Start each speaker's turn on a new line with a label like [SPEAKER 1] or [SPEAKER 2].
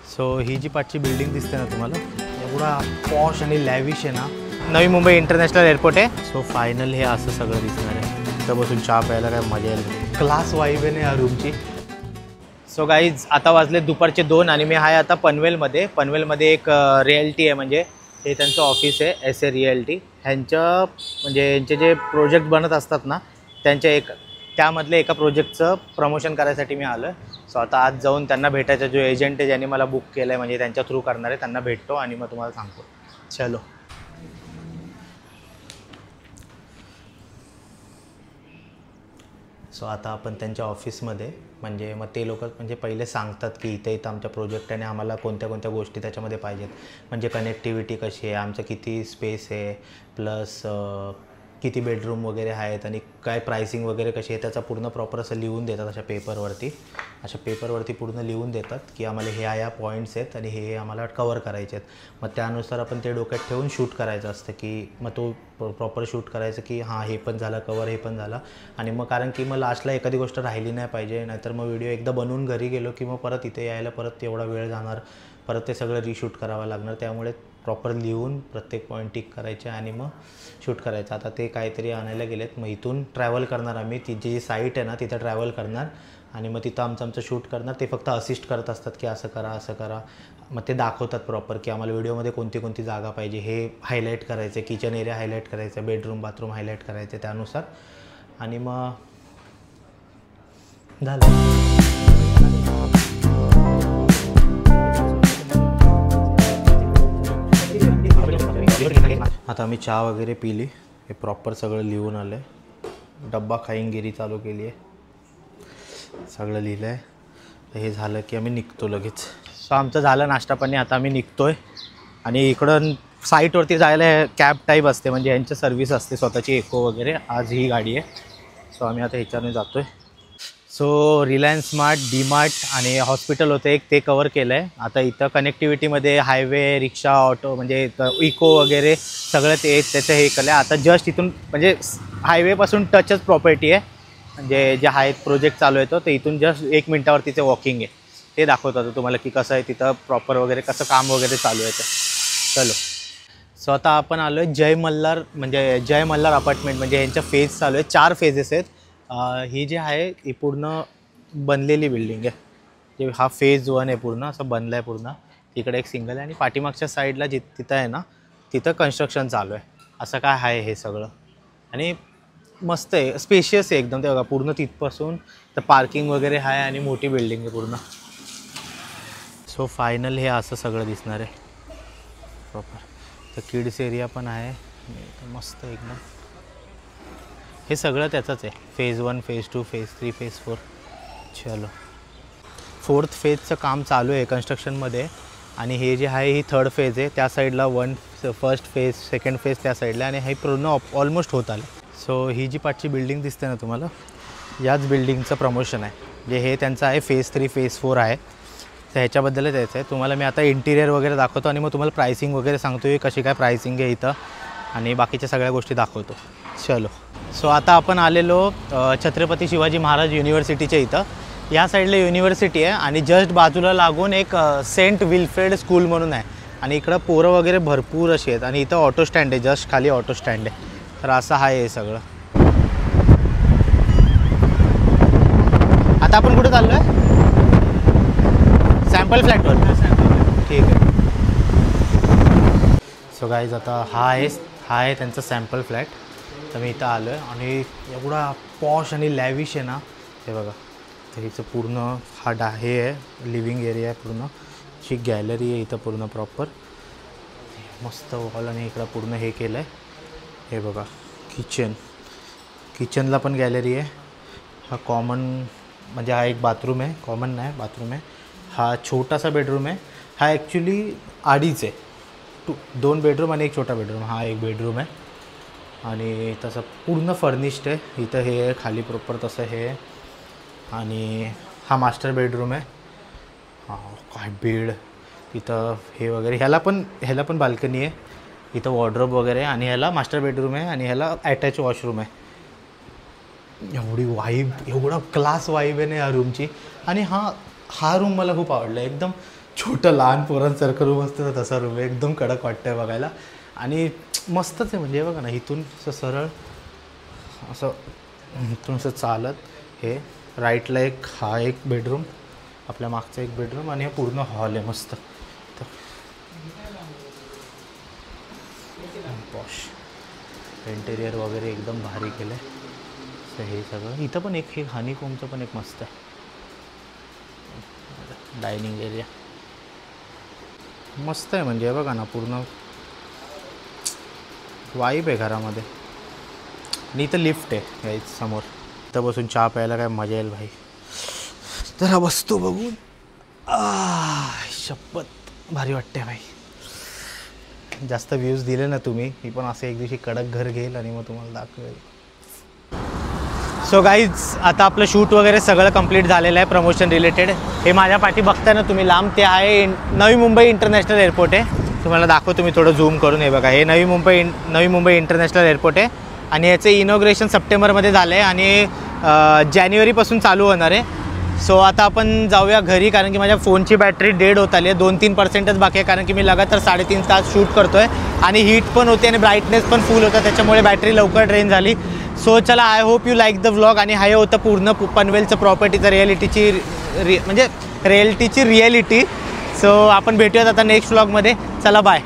[SPEAKER 1] So ही जी पाठची building दिसते ना तुम्हाला, एवढा पॉश आणि लॅविश आहे ना, नवी मुंबई इंटरनॅशनल एअरपोर्ट आहे. सो फायनल हे असं सगळं दिसणार आहे. इथं बसून चहा प्यायला काय मजा येईल. क्लास वाईब आहे ना या रूमची. सो गाईज आता वाजले दुपारचे 2 आणि मी आहे आता पनवेलमध्ये. पनवेलमध्ये एक रिअल्टी आहे, म्हणजे हे त्यांचं ऑफिस आहे SA रिअल्टी. ह्यांचं म्हणजे यांचे जे प्रोजेक्ट बनत असतात ना, त्यामधले एका प्रोजेक्टचं प्रमोशन करायसाठी मी आलो आहे. सो आता आज जाऊन त्यांना भेटायचा जो एजंट आहे ज्यांनी मला बुक केलं आहे, म्हणजे त्यांच्या थ्रू करणार आहे, त्यांना भेटतो आणि मग तुम्हाला सांगतो. चलो. सो आता आपण त्यांच्या ऑफिसमध्ये, म्हणजे मग ते लोक म्हणजे पहिले सांगतात की इथं आमच्या प्रोजेक्ट आहे आणि आम्हाला कोणत्या कोणत्या गोष्टी त्याच्यामध्ये पाहिजेत, म्हणजे कनेक्टिव्हिटी कशी आहे, आमचं किती स्पेस आहे, प्लस किती बेडरूम वगैरे आहेत आणि काय प्राइसिंग वगैरे कशी आहे, त्याचा पूर्ण प्रॉपर असं लिहून देतात. अशा पेपरवरती पूर्ण लिहून देतात की आम्हाला ह्या पॉईंट्स आहेत आणि हे आम्हाला कवर करायचे आहेत. मग त्यानुसार आपण ते डोक्यात ठेवून शूट करायचं असतं, की मग तो प्रॉपर शूट करायचं की हां हे पण झालं कवर, हे पण झालं. आणि मग कारण की मग लास्टला एखादी गोष्ट राहिली नाही पाहिजे, नाहीतर मग व्हिडिओ एकदा बनवून घरी गेलो की मग परत इथे यायला परत एवढा वेळ जाणार, परत ते सगळं रिशूट करावं लागणार. त्यामुळे प्रॉपर लिहून प्रत्येक पॉईंट टिक करायचे आणि मग शूट करायचं. आता ते काहीतरी आणायला गेलेत. मग इथून ट्रॅव्हल करणार आम्ही, ती जी साईट आहे ना तिथं ट्रॅव्हल करणार आणि मग तिथं आमचं शूट करणार. ते फक्त असिस्ट करत असतात की असं करा असं करा. मग ते दाखवतात प्रॉपर की आम्हाला व्हिडिओमध्ये कोणती कोणती जागा पाहिजे हे हायलाईट करायचं, किचन एरिया हायलाईट करायचं, बेडरूम बाथरूम हायलाईट करायचे त्यानुसार. आणि मग झालं. आता आम्ही चहा वगैरे पिली, हे प्रॉपर सगळं लिहून आलं आहे. डब्बा खाईंगिरी चालू केली आहे, सगळं लिहिलं आहे. हे झालं की आम्ही निघतो लगेच. सो आमचं झालं नाश्ता पाणी, आता आम्ही निघतो आहे. आणि इकडं साईटवरती जायला कॅब टाईप असते, म्हणजे यांची सर्व्हिस असते स्वतःची, इको वगैरे. आज ही गाडी आहे. सो आम्ही आता ह्याच्याने जातो आहे. सो रिलायन्स स्मार्ट, डीमार्ट आणि हॉस्पिटल होते एक, ते कवर केलं आहे. आता इथं कनेक्टिव्हिटीमध्ये हायवे, रिक्षा, ऑटो, म्हणजे इको वगैरे सगळं ते त्याचं हे केलं आहे. आता जस्ट इथून म्हणजे हायवेपासून टचच प्रॉपर्टी आहे, म्हणजे जे आहेत प्रोजेक्ट चालू आहे ते इथून जस्ट 1 मिनिटावरती ते वॉकिंग आहे. ते दाखवतात तुम्हाला की कसं आहे तिथं प्रॉपर वगैरे कसं काम वगैरे चालू आहे ते. चलो. सो आता आपण आलो आहे जय मल्हार अपार्टमेंट, म्हणजे यांच्या फेज चालू आहे. 4 फेजेस आहेत. ही जी आहे ही पूर्ण बनलेली बिल्डिंग आहे. जे हा फेज 1 आहे, पूर्ण असं बनलं आहे पूर्ण. तिकडे एक सिंगल आहे आणि पाठीमागच्या साईडला तिथं आहे ना, तिथं कन्स्ट्रक्शन चालू आहे. असं काय आहे हे सगळं. आणि मस्त आहे, स्पेशियस आहे एकदम. ते बघा पूर्ण तिथपासून तर पार्किंग वगैरे आहे आणि मोठी बिल्डिंग आहे पूर्ण. सो फायनल हे असं सगळं दिसणार आहे प्रॉपर. तर किड्स एरिया पण आहे, मस्त एकदम. हे सगळं त्याचंच आहे. Phase 1, phase 2, phase 3, phase 4. चलो. 4th फेजचं काम चालू आहे कन्स्ट्रक्शनमध्ये. आणि हे जे आहे ही 3rd फेज आहे. त्या साईडला 1st फेज, 2nd फेज त्या साईडला, आणि हे पूर्ण ऑलमोस्ट होत आलं. सो ही जी पाठची बिल्डिंग दिसते ना तुम्हाला, याच बिल्डिंगचं प्रमोशन आहे. जे हे त्यांचं आहे फेज 3, फेज 4 आहे. तर ह्याच्याबद्दलच यायचं आहे. तुम्हाला मी आता इंटिरियर वगैरे दाखवतो आणि मग तुम्हाला प्राइसिंग वगैरे सांगतो आहे कशी काय प्राइसिंग आहे इथं, आणि बाकीच्या सगळ्या गोष्टी दाखवतो. चलो. सो आता आपण आलेलो छत्रपती शिवाजी महाराज युनिव्हर्सिटीच्या इथं. या साईडला युनिव्हर्सिटी आहे आणि जस्ट बाजूला लागून एक सेंट विल्फ्रेड स्कूल म्हणून आहे. आणि इकडं पोरं वगैरे भरपूर अशी आहेत. आणि इथं ऑटो स्टँड आहे, जस्ट खाली ऑटो स्टँड आहे. तर असं आहे हे सगळं. आता आपण कुठे चाललो आहे? सॅम्पल फ्लॅटवर. ठीक आहे. सो गाईज आता हा आहे त्यांचा सॅम्पल फ्लॅट. तर मी इथं आलो आहे आणि एवढा पॉश आणि लॅविश आहे ना, हे बघा. तर हिचं पूर्ण हे आहे लिव्हिंग एरिया आहे, पूर्ण अशी गॅलरी आहे इथं पूर्ण प्रॉपर. मस्त वॉल आणि इकडं पूर्ण हे केलं आहे. हे बघा किचनला पण गॅलरी आहे. हा कॉमन, म्हणजे हा एक बाथरूम आहे, कॉमन नाही बाथरूम आहे. हा छोटासा बेडरूम आहे. हा ॲक्च्युली 2.5 आहे. 2 बेडरूम आणि एक छोटा बेडरूम. हा एक बेडरूम आहे आणि तसं पूर्ण फर्निश्ड आहे. इथं हे आहे खाली प्रॉपर तसं हे आहे. आणि हा मास्टर बेडरूम आहे. हा काय बेड इथं हे वगैरे. ह्याला पण बाल्कनी आहे. इथं वॉर्डरोब वगैरे. आणि ह्याला मास्टर बेडरूम आहे आणि ह्याला अटॅच वॉशरूम आहे. एवढी वाईब, एवढा क्लास वाईब आहे ना या रूमची. आणि हा रूम मला खूप आवडला. एकदम छोटं लहान पोरांसारखं रूम असतं ना तसा रूम आहे, एकदम कडक वाटतं आहे बघायला आणि मस्तच आहे. म्हणजे बघा ना इथून असं सरळ असं इथून असं चालत हे राईटला हा एक बेडरूम, आपल्या मागचा एक बेडरूम आणि हा पूर्ण हॉल आहे मस्त. तर पॉश इंटेरियर वगैरे एकदम भारी केलं आहे. तर हे सगळं इथं पण एक हे हनीकोमचं पण एक मस्त आहे डायनिंग एरिया, मस्त आहे. म्हणजे बघा ना पूर्ण वाईब आहे घरामध्ये. आणि इथं लिफ्ट आहे गाईज समोर, इथं बसून चहा प्यायला काय मजा येईल भाई. जरा बसतो बघून शपथ भारी वाटते भाई. जास्त व्ह्यूज दिले ना तुम्ही, मी पण असं एक दिवशी कडक घर घेईल आणि मग तुम्हाला दाखवेल. सो गाईज आता आपलं शूट वगैरे सगळं कंप्लीट झालेलं आहे प्रमोशन रिलेटेड. हे माझ्या पाठी बघताय ना तुम्ही लांब, ते आहे नवी मुंबई इंटरनॅशनल एअरपोर्ट आहे. तुम्हाला दाखवतो मी थोडं झूम करून. हे बघा हे नवी मुंबई इंटरनॅशनल एअरपोर्ट आहे आणि याचं इनॉग्रेशन सप्टेंबरमध्ये झालं आहे आणि जानेवारीपासून चालू होणार आहे. सो आता आपण जाऊया घरी, कारण की माझ्या फोनची बॅटरी डेड होत आली आहे. 2-3% बाकी आहे, कारण की मी लगातार 3.5 तास शूट करतो आहे आणि हीट पण होते आणि ब्राईटनेस पण फुल होता, त्याच्यामुळे बॅटरी लवकर ड्रेन झाली. सो चला, I hope you like the vlog. आणि हे होतं पूर्ण पनवेलचं प्रॉपर्टीचं रिॲलिटीची रिॲलिटी. सो आपण भेटूयात आता नेक्स्ट व्लॉगमध्ये. चला बाय.